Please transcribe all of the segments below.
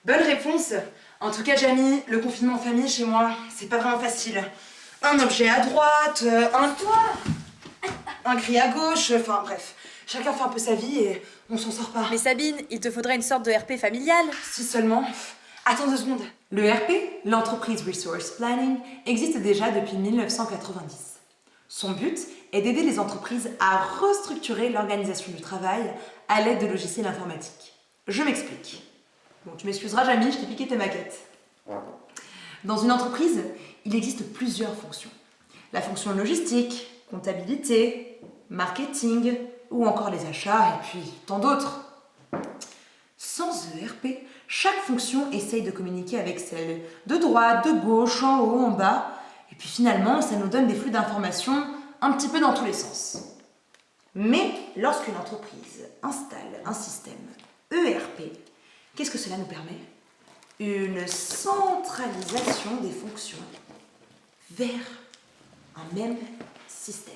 Bonne réponse. En tout cas, Jamie, le confinement en famille chez moi, c'est pas vraiment facile. Un objet à droite, un toit, un cri à gauche, enfin bref. Chacun fait un peu sa vie et on s'en sort pas. Mais Sabine, il te faudrait une sorte de RP familial. Si seulement. Attends 2 secondes. Le RP, l'Entreprise Resource Planning, existe déjà depuis 1990. Son but est d'aider les entreprises à restructurer l'organisation du travail à l'aide de logiciels informatiques. Je m'explique. Bon, tu m'excuseras, Jamie, je t'ai piqué tes maquettes. Dans une entreprise, il existe plusieurs fonctions. La fonction logistique, comptabilité, marketing, ou encore les achats, et puis tant d'autres. Sans ERP, chaque fonction essaye de communiquer avec celle de droite, de gauche, en haut, en bas, et puis finalement, ça nous donne des flux d'informations un petit peu dans tous les sens. Mais lorsqu'une entreprise installe un système ERP, qu'est-ce que cela nous permet? Une centralisation des fonctions vers un même système.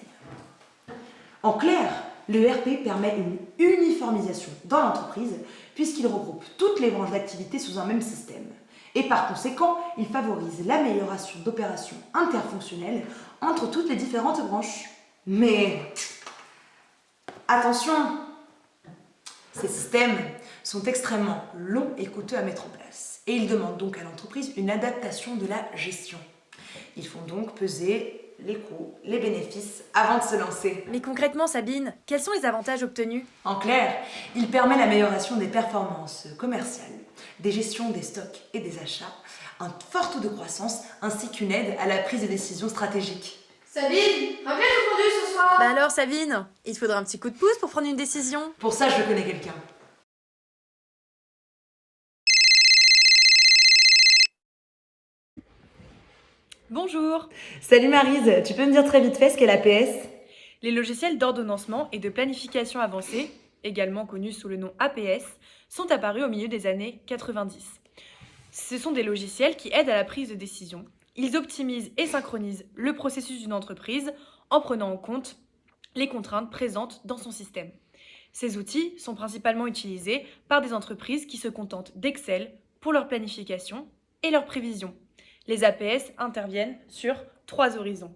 En clair, l'ERP permet une uniformisation dans l'entreprise puisqu'il regroupe toutes les branches d'activité sous un même système. Et par conséquent, il favorise l'amélioration d'opérations interfonctionnelles entre toutes les différentes branches. Mais attention, ces systèmes sont extrêmement longs et coûteux à mettre en place. Et ils demandent donc à l'entreprise une adaptation de la gestion. Ils font donc peser les coûts, les bénéfices avant de se lancer. Mais concrètement, Sabine, quels sont les avantages obtenus? En clair, il permet l'amélioration des performances commerciales, des gestions des stocks et des achats, un fort taux de croissance ainsi qu'une aide à la prise de décision stratégique. Sabine, reviens au fondu ce soir. Bah alors, Sabine, il te faudra un petit coup de pouce pour prendre une décision. Pour ça, je connais quelqu'un. Bonjour. Salut Maryse, tu peux me dire très vite fait ce qu'est l'APS? Les logiciels d'ordonnancement et de planification avancée, également connus sous le nom APS, sont apparus au milieu des années 90. Ce sont des logiciels qui aident à la prise de décision. Ils optimisent et synchronisent le processus d'une entreprise en prenant en compte les contraintes présentes dans son système. Ces outils sont principalement utilisés par des entreprises qui se contentent d'Excel pour leur planification et leur prévision. Les APS interviennent sur 3 horizons.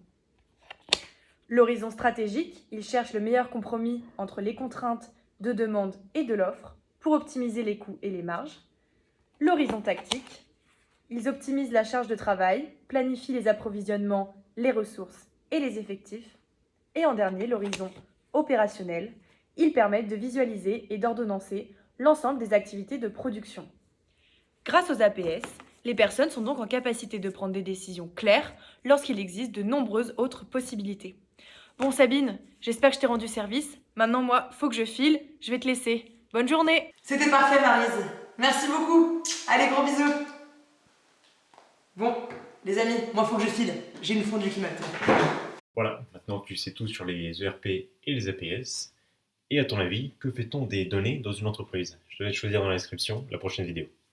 L'horizon stratégique, il cherche le meilleur compromis entre les contraintes de demande et de l'offre pour optimiser les coûts et les marges. L'horizon tactique, ils optimisent la charge de travail, planifient les approvisionnements, les ressources et les effectifs. Et en dernier, l'horizon opérationnel, ils permettent de visualiser et d'ordonnancer l'ensemble des activités de production. Grâce aux APS, les personnes sont donc en capacité de prendre des décisions claires lorsqu'il existe de nombreuses autres possibilités. Bon Sabine, j'espère que je t'ai rendu service. Maintenant moi, faut que je file, je vais te laisser. Bonne journée. C'était parfait, Maryse. Merci beaucoup. Allez, gros bisous. Bon, les amis, moi faut que je file. J'ai une fondue qui m'attend. Voilà, maintenant tu sais tout sur les ERP et les APS. Et à ton avis, que fait-on des données dans une entreprise? Je te laisse choisir dans la description la prochaine vidéo.